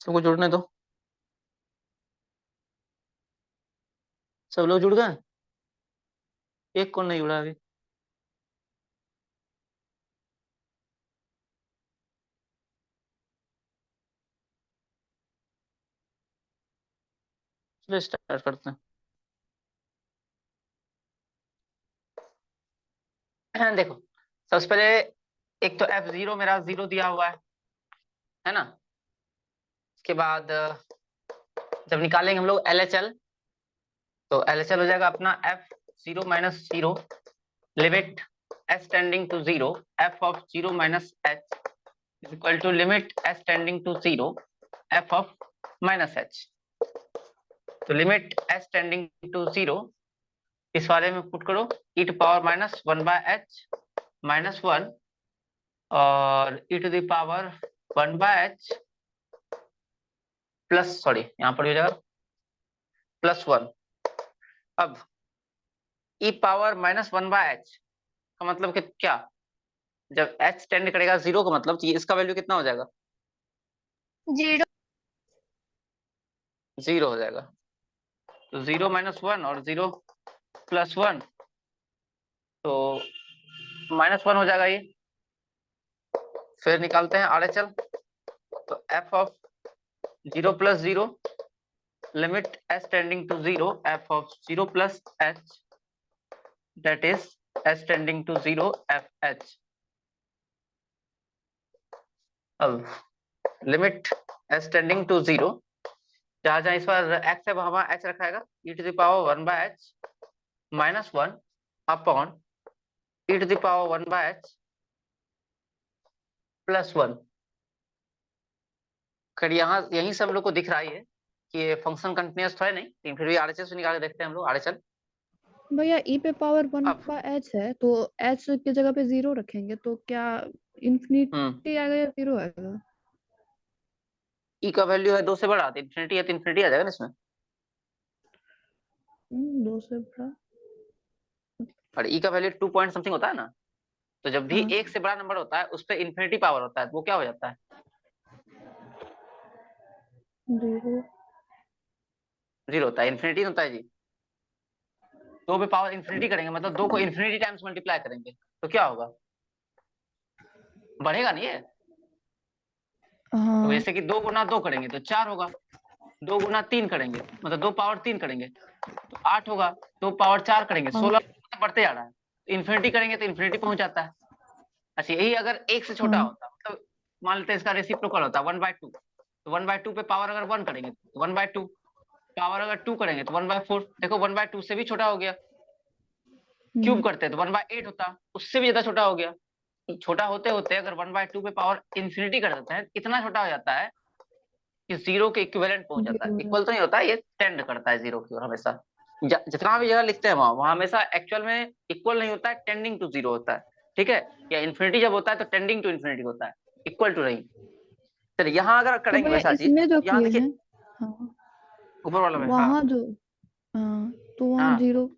सबको जुड़ने दो। सब लोग जुड़ गए? एक कौन नहीं जुड़ा अभी? चलो स्टार्ट करते हैं। देखो, सबसे पहले एक तो F0 मेरा 0 दिया हुआ है ना। उसके बाद जब निकालेंगे हम लोग LHL, तो LHL हो जाएगा अपना F0 - 0 limit S tending to 0 F of 0 minus H is equal to limit S tending to 0 F of minus H। तो लिमिट S टेंडिंग टू 0 इस वाले में पुट करो e to power minus 1/h minus 1 और e to the power 1/h plus, sorry यहाँ पर हो जाएगा +1। अब e पावर माइनस 1/h का मतलब कि क्या, जब h टेंड करेगा 0 का मतलब इसका वैल्यू कितना हो जाएगा? 0। 0 हो जाएगा। तो 0 - 1 और 0 + 1, तो -1 हो जाएगा ये। फिर निकालते हैं RHL, तो f of 0 + 0 limit s tending to 0 f of 0 + h that is s tending to 0 fh। अब लिमिट s टेंडिंग टू 0, जहां जहां इस पर x है वहां h रखाएगा e to the power 1/h minus 1 upon e to the power 1/h plus 1। खैर यहाँ यही सब लोग को दिख रहा है कि ये फंक्शन कंटिन्यूअस तो है नहीं, लेकिन फिर भी RHS निकाल के देखते हैं हम लोग। RHL भैया ई पे पावर अब 1/h है, तो h की जगह पे 0 रखेंगे तो क्या इन्फिनिटी आएगा या 0 आएगा? e का वैल्यू है 2 से बड़ा, तो इन्फिनिटी है तो इन्फिनिटी आ जाएगा ना इसमें। 2 से बड़ा। और e का वैल्यू 2 पॉइंट समथिंग होता है ना, तो जब भी हाँ, 1 से बड़ा नंबर होता है उस पर इन्फिनिटी पावर होता है, तो वो क्या हो जाता है? 0। 0 होता है, इन्फिनिटी होता है जी। 2 पे पावर इन्फिनिटी करेंगे मतलब 2 को इन्फिनिटी टाइम्स मल्टीप्लाई करेंगे तो क्या होगा? बढ़ेगा नहीं है? तो हाँ। जैसे कि 2 गुना 2 करेंगे तो 4 होगा, 2 गुना 3 करेंगे मतलब 2 पावर 3 करेंगे तो 8 होगा, 2 पावर 4 करेंगे हाँ। 16, बढ़ते जा रहा है। इन्फिनिटी करेंगे तो इन्फिनिटी पहुंच जाता है। अच्छा, यही अगर 1 से छोटा हाँ। होता मतलब मान लेते हैं इसका रेसिप्रोकल होता 1/2, तो 1/2 पे पावर अगर 1 करेंगे तो 1/2, पावर अगर 2 करेंगे तो 1/4। देखो 1/2 से भी छोटा हो गया। क्यूब करते हैं तो 1/8 होता, उससे भी ज्यादा छोटा हो गया। छोटा होते होते अगर 1/2 पे पावर इन्फिनिटी कर देते हैं, इतना छोटा हो जाता है कि 0 के इक्विवेलेंट पहुंच जाता है। 0 इक्वल तो नहीं होता, ये टेंड करता है 0 की ओर हमेशा। जितना भी जगह लिखते हैं वहां वहां हमेशा एक्चुअल में इक्वल नहीं होता है, टेंडिंग टू 0 होता है। ठीक है, या इन्फिनिटी जब होता है तो टेंडिंग टू इन्फिनिटी होता है, इक्वल टू नहीं। चलिए यहाँ अगर तो करेंगे भैया वैसा चीज, इसमें जो यहाँ किए हैं, देखिए हाँ, ऊपर वाला में, हाँ वहाँ जो, हाँ, तो वहाँ हाँ, 0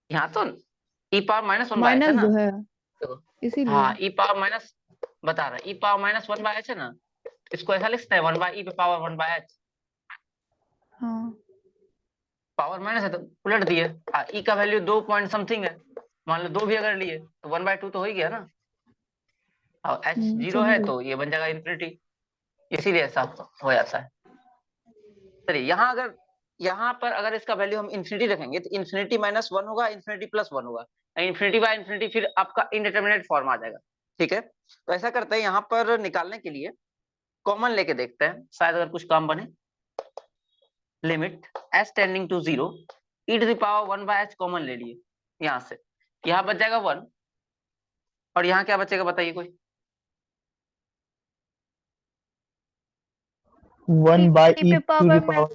यहाँ तो e⁻⁻1/h है माइनस ना। जो है, देखो, इसीलिए। हाँ e⁻⁻, बता रहा है e⁻⁻1/h है ना, इसको ऐसा लिख सकते हैं 1/e पे पावर 1/h। हाँ। पावर माइनस है तो उलट दिए। ई का वैल्यू 2 पॉइंट समथिंग है, मान लो 2 भी अगर लिए तो 1/2 तो हो ही गया ना। और h 0 समझ है गए। तो ये बन जाएगा इन्फिनिटी, इसीलिए ऐसा हो जाता है। चलिए यहाँ पर अगर इसका वैल्यू हम इन्फिनिटी रखेंगे तो इन्फिनिटी -1 होगा, इन्फिनिटी +1 होगा, इन्फिनिटी बाय इन्फिनिटी फिर आपका इनडिटरमिनेट फॉर्म आ जाएगा। ठीक है, तो ऐसा करते हैं यहाँ पर निकालने के लिए कॉमन लेके देखते हैं, शायद अगर कुछ काम बने। Limit s tending to 0 e to the power 1/h common ले लिए यहाँ से, यहाँ बच जाएगा 1 और यहाँ क्या बचेगा बताइए कोई? 1 ई e पे to the पावर में, power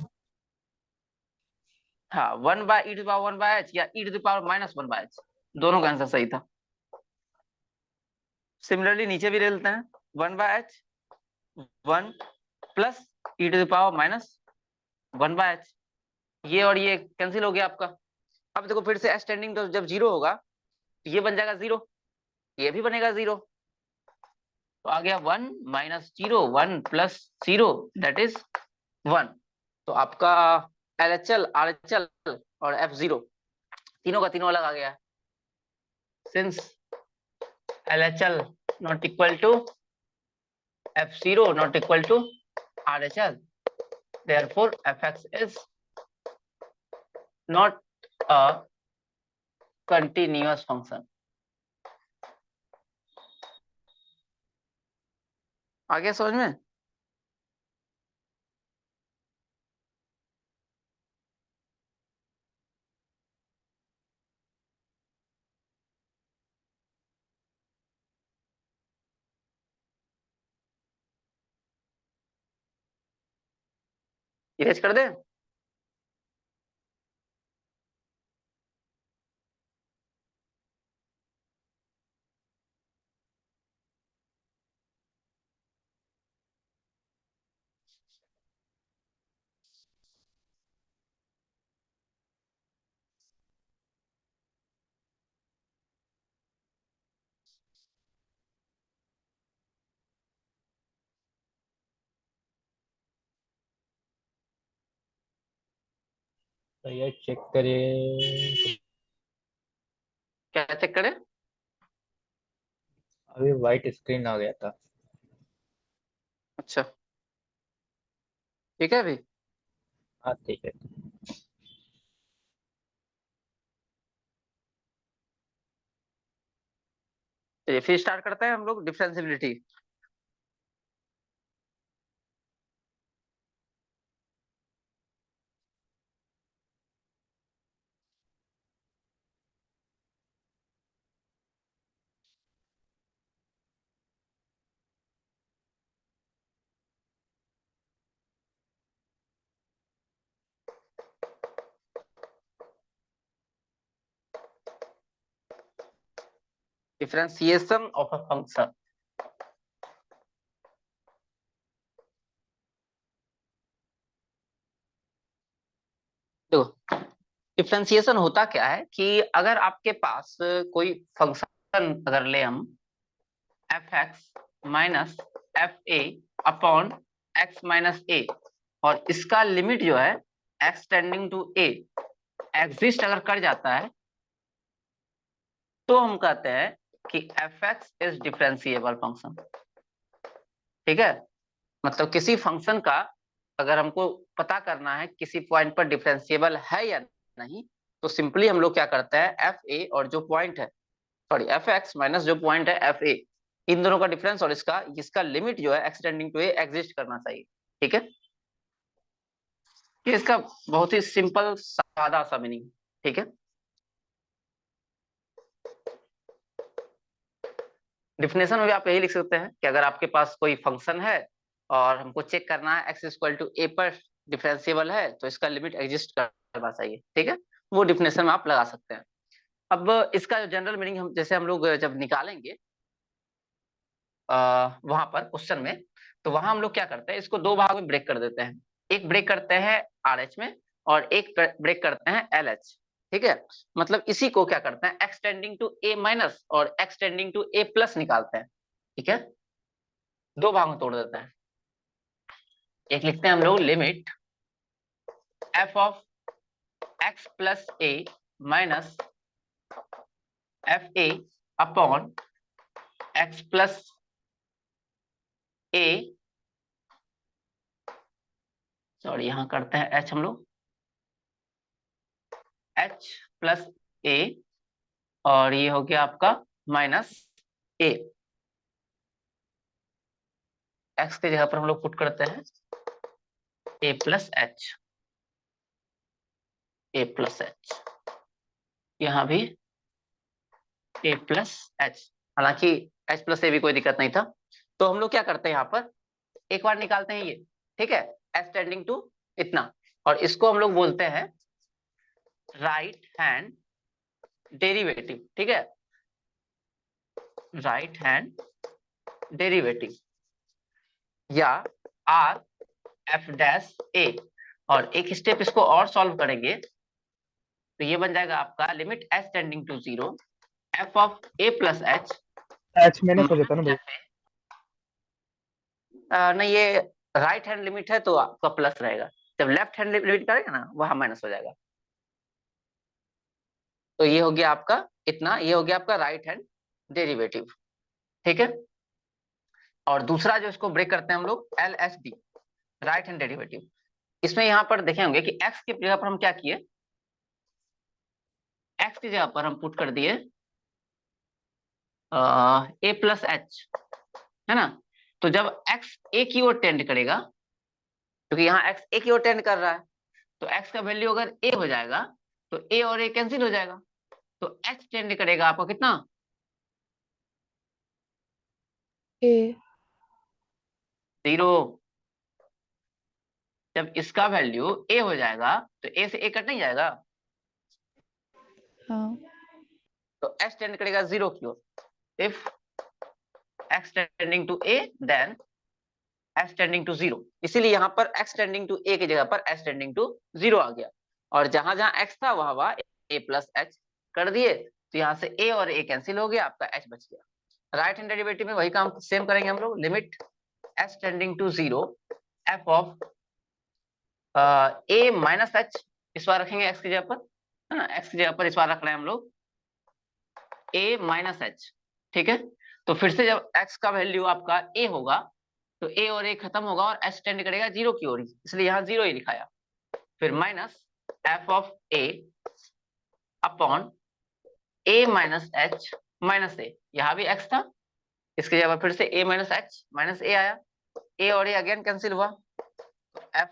हाँ 1/e⁻1/h या e to the power -1/h, दोनों का आंसर सही था। सिमिलरली नीचे भी ले लेते हैं 1/h 1 plus e to the power -1/h, ये और ये कैंसिल हो गया आपका। अब देखो फिर से s टेंडिंग तो जब 0 होगा तो ये बन जाएगा 0, ये भी बनेगा 0, तो आ गया 1 माइनस 0, 1 प्लस 0 दैट इज 1। तो आपका LHL, RHL और F0 तीनों का तीनों अलग आ गया। Since LHL not equal to F0 not equal to RHL, therefore Fx is not a continuous function। आगे समझ में? इरेज कर दे। तो ये चेक करिए, क्या चेक करे? अभी वाइट स्क्रीन आ गया था। अच्छा ठीक है अभी। हाँ ठीक है। चलिए फिर स्टार्ट करते हैं हम लोग differentiability. Differentiation of a function. देखो डिफरेंशिएशन होता क्या है कि अगर आपके पास कोई फंक्शन अगर ले हम fx minus F A upon X minus A, और इसका लिमिट जो है x tending to A exist अगर कर जाता है, तो हम कहते हैं कि fx इज डिफरेंशिएबल फंक्शन। ठीक है, मतलब किसी फंक्शन का अगर हमको पता करना है किसी पॉइंट पर डिफरेंशिएबल है या नहीं, तो सिंपली हम लोग क्या करते हैं, एफ ए और जो पॉइंट है, सॉरी एफ एक्स माइनस जो पॉइंट है एफ ए, इन दोनों का डिफरेंस और इसका लिमिट जो है x tending to A exist करना चाहिए। ठीक है, ये इसका बहुत ही सिंपल सादा सा मीनिंग। ठीक है, डिफिनेशन में भी आप यही लिख सकते हैं कि अगर आपके पास कोई फंक्शन है और हमको चेक करना है एक्स इक्वल टू ए पर डिफरेंशिएबल है, तो इसका लिमिट एग्जिस्ट करना चाहिए। ठीक है, वो डिफिनेशन में आप लगा सकते हैं। अब इसका जो जनरल मीनिंग हम जैसे हम लोग जब निकालेंगे वहां पर क्वेश्चन में, तो वहां हम लोग क्या करते हैं, इसको दो भाग में ब्रेक कर देते हैं। एक ब्रेक करते हैं RH में और एक ब्रेक करते हैं LH। ठीक है, मतलब इसी को क्या करते हैं, X tending to A minus और X tending to A plus निकालते हैं। ठीक है, दो भाग में तोड़ देते हैं। एक लिखते हैं हम लोग limit F of x plus A minus F A upon x plus A, sorry यहां करते हैं एच हम लोग, एच प्लस ए, और ये हो गया आपका माइनस ए। एक्स की जगह पर हम लोग पुट करते हैं ए प्लस एच, ए प्लस एच, यहाँ भी ए प्लस एच। हालांकि एच प्लस ए भी कोई दिक्कत नहीं था। तो हम लोग क्या करते हैं, यहाँ पर एक बार निकालते हैं ये। ठीक है, एच टेंडिंग टू इतना, और इसको हम लोग बोलते हैं राइट हैंड डेरिवेटिव। ठीक है, राइट हैंड डेरिवेटिव या आर एफ डैश ए। और एक स्टेप इसको और सॉल्व करेंगे तो ये बन जाएगा आपका limit h tending to zero f of a plus h h मैंने कर देता ना भाई। नहीं, ये राइट हैंड लिमिट है तो आपका प्लस रहेगा, जब लेफ्ट हैंड लिमिट करेगा ना वहां माइनस हो जाएगा। तो ये हो गया आपका इतना, ये हो गया आपका राइट हैंड डेरिवेटिव, ठीक है। और दूसरा जो इसको ब्रेक करते हैं हम लोग, LHD, राइट हैंड डेरिवेटिव। इसमें यहाँ पर देखे होंगे कि x की जगह पर हम क्या किए, x की जगह पर हम पुट कर दिए a प्लस एच, है ना। तो जब x a की ओर टेंड करेगा, क्योंकि यहाँ x a की ओर टेंड कर रहा है, तो x का वैल्यू अगर a हो जाएगा तो a और a कैंसिल हो जाएगा, तो h टेंड करेगा आपका कितना, ए 0। जब इसका वैल्यू a हो जाएगा तो a से a कट नहीं जाएगा, हाँ तो h टेंड करेगा 0 की ओर। If x tending to a then x tending to 0, इसीलिए यहाँ पर x टेंडिंग टू a की जगह पर x टेंडिंग टू 0 आ गया। और जहां जहां x था वहां वहां a प्लस एच कर दिए, तो यहाँ से a और a कैंसिल हो गया, आपका h बच गया। राइट हैंड डेरिवेटिव में वही काम सेम करेंगे हम लोग, limit h tending to 0 f of a minus h, इस बार रखेंगे x की जगह पर, है ना, x की जगह पर इस बार रख रहे हैं हम लोग a माइनस एच, ठीक है। तो फिर से जब x का वैल्यू आपका a होगा तो a और a खत्म होगा और h टेंड करेगा 0 की ओर, इसलिए यहाँ 0 ही लिखाया। फिर minus f of a upon a minus h minus a, यहाँ भी x था, इसके जगह फिर से a minus h minus a आया, a और a अगेन कैंसिल हुआ, f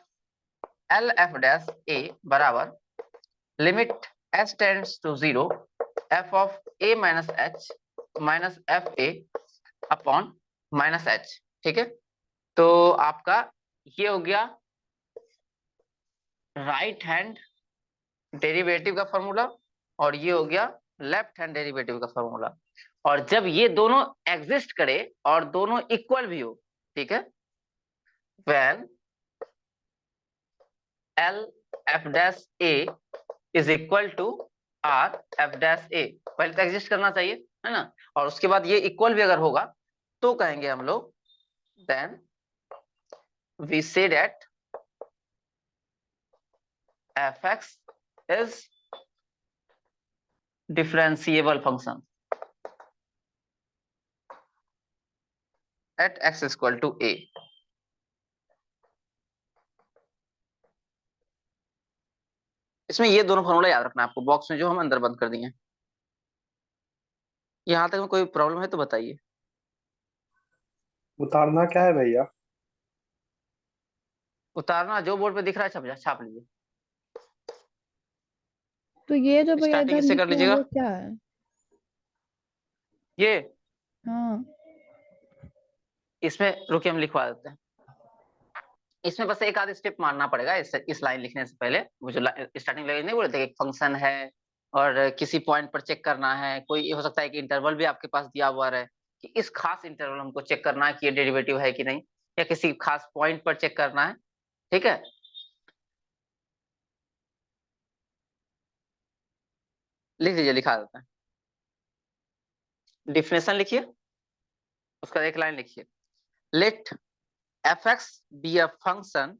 l f dash a बराबर limit h tends to 0 f of a minus h minus f a upon minus h, ठीक है। तो आपका ये हो गया राइट हैंड डेरिवेटिव का फॉर्मूला, और ये हो गया लेफ्ट हैंड डेरिवेटिव का फॉर्मूला। और जब ये दोनों एग्जिस्ट करे और दोनों इक्वल भी हो, ठीक है, when L F dash A is equal to R F dash A, पहले तो एग्जिस्ट करना चाहिए, है ना, और उसके बाद ये इक्वल भी अगर होगा तो कहेंगे हम लोग then we say that F X is differentiable function at X equal to A. इसमें ये दोनों फॉर्मूला याद रखना है आपको, बॉक्स में जो हम अंदर बंद कर दिए हैं। यहाँ तक में कोई प्रॉब्लम है तो बताइए। उतारना क्या है भैया? उतारना जो बोर्ड पे दिख रहा है छाप लीजिए। तो ये जो भैया स्टार्टिंग इधर इससे कर लिखे हैं लीजिएगा, वो क्या है? ये हाँ इसमें रुकिए हम लिखवा देते हैं। इसमें बस एक आध स्टेप मारना पड़ेगा इस लाइन लिखने से पहले। वो जो स्टार्टिंग लाइन नहीं बोलते, एक फंक्शन है और किसी पॉइंट पर चेक करना है, कोई हो सकता है कि इंटरवल भी आपके पास दिया हुआ रहे कि इस खास इंटरवल हमको चेक करना है कि ये डेरिवेटिव है कि नहीं, या किसी खास पॉइंट पर चेक करना है, ठीक है। लिख लीजिए, लिखा देते हैं। डिफिनेशन लिखिए, उसका एक लाइन लिखिए, let f x be a function,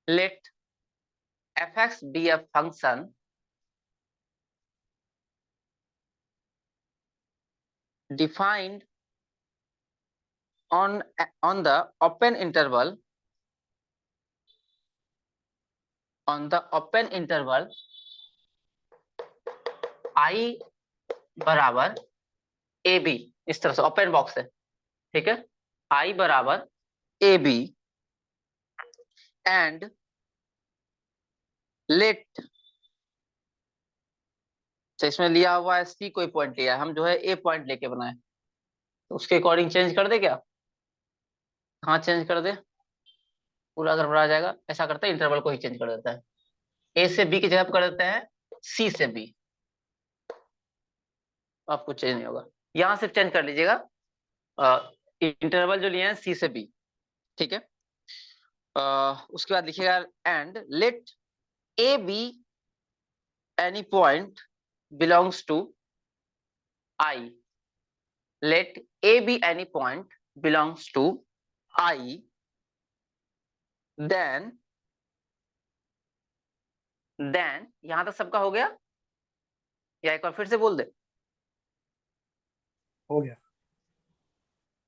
let fx be a function defined on the open interval I बराबर ए बी, इस तरह से ओपन बॉक्स है, ठीक है, I बराबर ए बी एंड लेट, इसमें लिया हुआ है सी, कोई पॉइंट लिया है, हम जो है ए पॉइंट लेके बनाए, तो उसके अकॉर्डिंग चेंज कर दे क्या? हाँ चेंज कर दे, पूरा गड़बड़ा जाएगा। ऐसा करते हैं इंटरवल को ही चेंज कर देता है, ए से बी की जगह पर कर देते हैं सी से बी, आपको चेंज नहीं होगा। यहां से चेंज कर लीजिएगा, इंटरवल जो लिए हैं सी से बी, ठीक है। उसके बाद लिखिएगा and let a b any point belongs to I, let a be any point belongs to I, then यहां तक सबका हो गया या एक बार फिर से बोल दे? हो गया।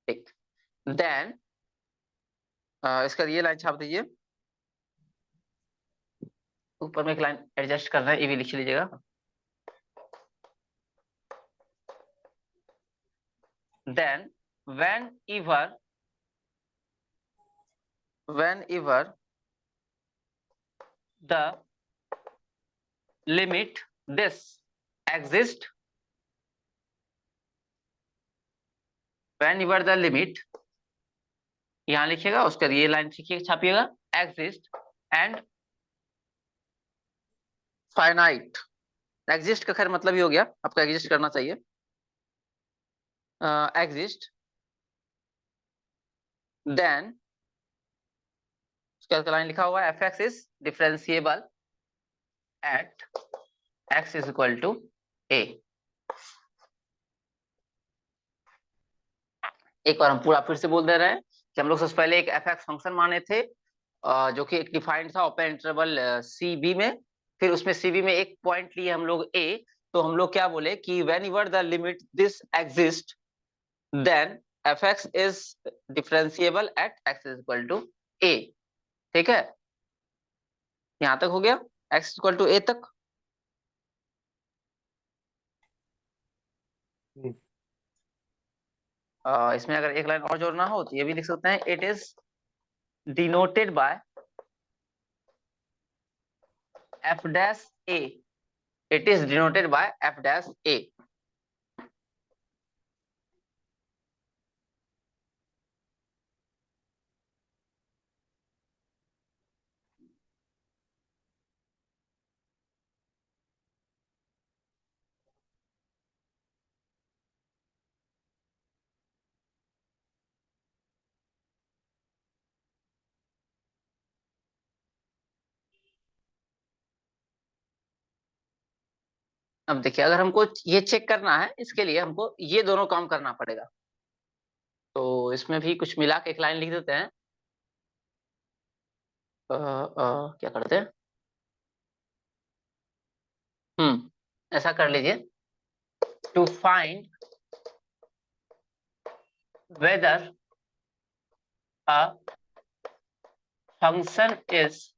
ठीक, देन इसका ये लाइन छाप दीजिए, ऊपर में एक लाइन एडजस्ट करना है, ये भी लिख लीजिएगा। Then whenever the limit this exist, whenever the limit, यहां लिखिएगा, उसका ये लाइन छापिएगा, exist and finite। एग्जिस्ट का खैर मतलब ही हो गया, आपको एग्जिस्ट करना चाहिए। एग्जिस्ट देन उसका लाइन लिखा हुआ है F X is differentiable at X is equal to A. एक बार हम पूरा फिर से बोल दे रहे हैं कि हम लोग सबसे पहले एक एफ एक्स फंक्शन माने थे जो कि एक डिफाइंड था ओपन इंटरवल सी बी में, फिर उसमें सी बी में एक पॉइंट लिए हम लोग ए, तो हम लोग क्या बोले कि whenever the limit this exist then fx is differentiable at x is equal to a। ठीक है, यहां तक हो गया, x is equal to a तक। इसमें अगर एक लाइन और जोड़ना हो तो ये भी लिख सकते हैं, it is denoted by f dash a, it is denoted by f dash a। अब देखिए, अगर हमको ये चेक करना है, इसके लिए हमको ये दोनों काम करना पड़ेगा, तो इसमें भी कुछ मिला के एक लाइन लिख देते हैं। क्या करते हैं, ऐसा कर लीजिए, to find whether a function is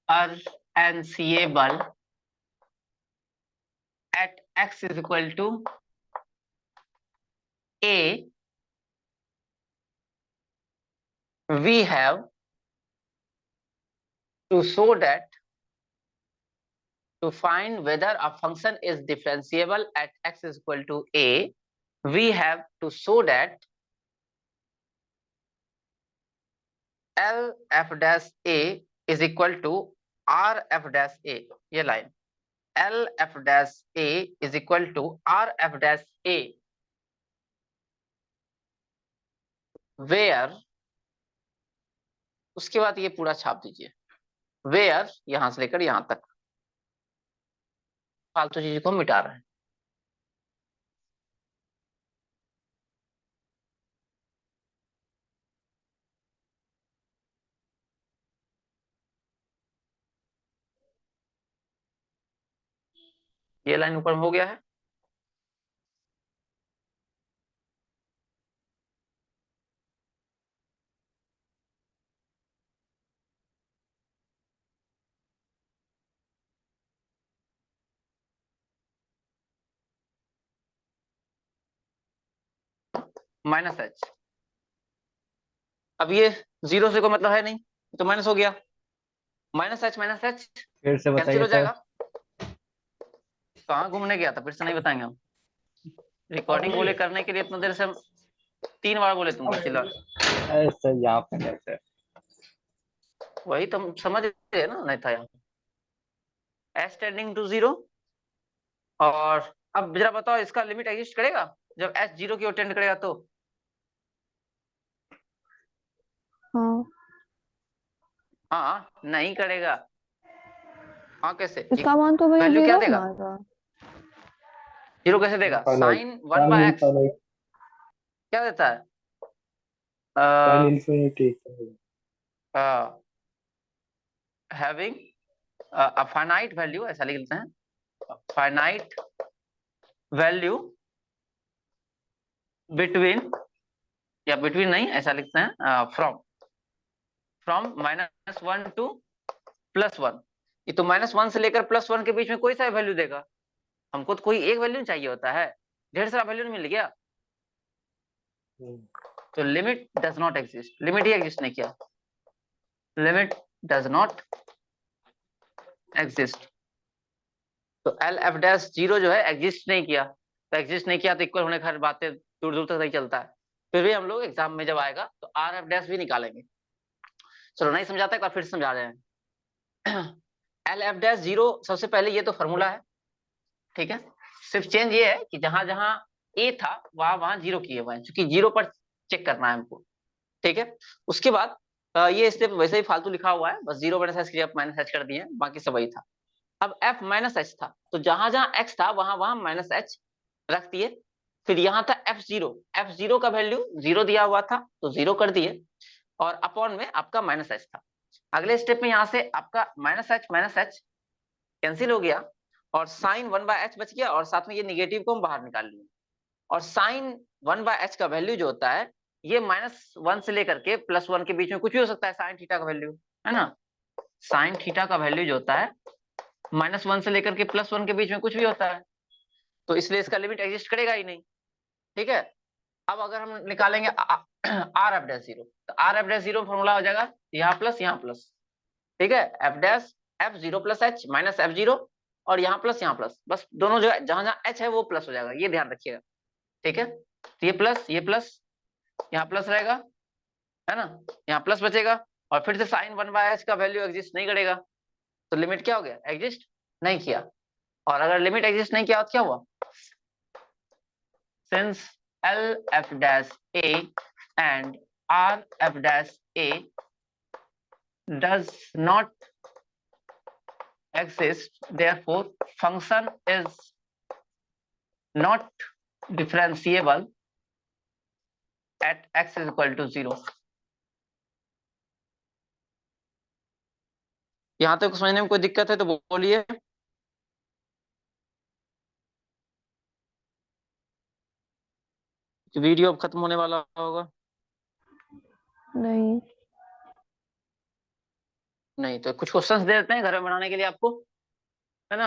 differentiable at x is equal to a, we have to show that to find whether a function is differentiable at x is equal to a, we have to show that L f dash a is equal to R f dash a। ये line L f dash a is equal to R f dash a where, उसके बाद ये पूरा छाप दीजिए, where यहां से लेकर यहां तक, फालतू चीज को मिटा रहे हैं। ये लाइन ऊपर में हो गया है, माइनस एच। अब ये जीरो से कोई मतलब है नहीं, तो माइनस हो गया, माइनस एच फिर से कैंसिल बताइए हो सर। जाएगा। कहाँ घूमने गया था, फिर से नहीं बताएंगे हम, रिकॉर्डिंग बोले करने के लिए इतना देर से हम 3 बार बोले तुमको चिल्ला। सर यहाँ पे नहीं सर। वही तुम समझ रहे ना, नहीं था यहाँ एस टेंडिंग टू 0। और अब जरा बताओ, इसका लिमिट एग्जिस्ट करेगा जब एस 0 की ओर टेंड करेगा तो? हाँ, हाँ नहीं करेगा। हाँ कैसे, इसका मान तो भैया वैल्यू क्या जीरो देगा? ना आएगा। जीरो कैसे देगा? साइन 1/x क्या देता है? Sine infinity having a finite value, ऐसा लिख लेते हैं, फाइनाइट वैल्यू बिटवीन, या बिटवीन नहीं, ऐसा लिखते हैं, फ्रॉम -1 टू +1। ये तो -1 से लेकर +1 के बीच में कोई सा वैल्यू देगा। हमको तो कोई एक वैल्यू चाहिए होता है, ढेर सारा वैल्यू मिल गया। तो limit does not exist, limit he exist नहीं किया, लिमिट डज नॉट एग्जिस्ट। तो एल एफ डैश जीरो जो है एग्जिस्ट नहीं किया, तो एग्जिस्ट नहीं किया तो इक्वल होने की बातें दूर दूर तक नहीं चलता है। फिर भी हम लोग एग्जाम में जब आएगा तो आर एफ डैश भी निकालेंगे। चलो नहीं समझाता, एक बार फिर समझा रहे हैं। एल एफ डैश जीरो, सबसे पहले ये तो फॉर्मूला है, ठीक है। सिर्फ चेंज ये है कि जहां जहां ए था वहां वहां जीरो किए हुए हैं, क्योंकि जीरो पर चेक करना है हमको, ठीक है। उसके बाद ये स्टेप वैसे ही फालतू लिखा हुआ है, बस जीरो माइनस एच की माइनस एच कर दिए, बाकी सब वही था। अब एफ माइनस एच था, तो जहां जहां एक्स था वहां वहां माइनस एच रख दिए। फिर यहाँ था एफ जीरो का वैल्यू जीरो दिया हुआ था तो जीरो कर दिए, और अपॉन में आपका माइनस एच था। अगले स्टेप में यहाँ से आपका माइनस एच कैंसिल हो गया, और साइन 1/h बच गया, और साथ में ये निगेटिव को हम बाहर निकाल लिए। और साइन 1/h का वैल्यू जो होता है, ये -1 से लेकर के +1 के बीच में कुछ भी हो सकता है, साइन थीटा का वैल्यू, है ना। साइन थीटा का वैल्यू जो होता है -1 से लेकर के +1 के बीच में कुछ भी होता है, तो इसलिए इसका लिमिट एग्जिस्ट करेगा ही नहीं, ठीक है। अब अगर हम निकालेंगे आर एफ डैश जीरो, तो are F dash zero formula हो जाएगा यहाँ प्लस, ठीक है। F dash F zero plus H minus F zero, और यहाँ प्लस, बस दोनों जो है जहां जहां एच है वो प्लस हो जाएगा, ये ध्यान रखिएगा, ठीक है। तो ये प्लस यहाँ प्लस रहेगा, है ना, यहाँ प्लस बचेगा, और फिर से साइन 1/h का वैल्यू एग्जिस्ट नहीं करेगा, तो लिमिट क्या हो गया? एग्जिस्ट नहीं किया। और अगर लिमिट एग्जिस्ट नहीं किया तो क्या हुआ? Since L F dash A and are F dash A does not exist, therefore function is not differentiable at x is equal to 0। यहां तक समझने में कोई दिक्कत है तो बोलिए। वीडियो अब खत्म होने वाला होगा। नहीं तो कुछ क्वेश्चंस दे देते हैं घर में बनाने के लिए आपको, है ना,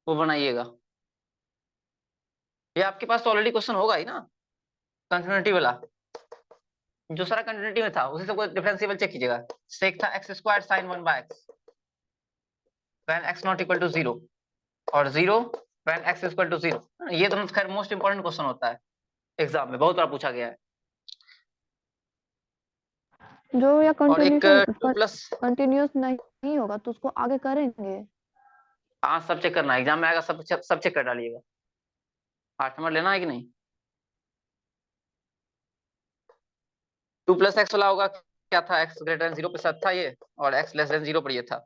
वो बनाइएगा। ये आपके पास तो ऑलरेडी क्वेश्चन होगा ही ना, कंटिन्यूटी वाला, जो सारा कंटिन्यूटी में था उसी से कोई डिफरेंशिएबल चेक कीजिएगा। सेक था x² sin 1/x when x not equal to 0, और 0 when x is equal to 0। ये तो खैर मोस्ट इंपोर्टेंट क्वेश्चन होता है एग्जाम में, बहुत बार पूछा गया है। जो या और एक कंटिन्यूअस नहीं होगा तो उसको आगे करेंगे। हाँ सब चेक करना है, एग्जाम में आएगा, सब चेक कर डालिएगा। 8 नंबर लेना है कि नहीं? 2 + x वाला होगा, क्या था, x greater than 0 पे साथ था ये, और x less than 0 पर ये था।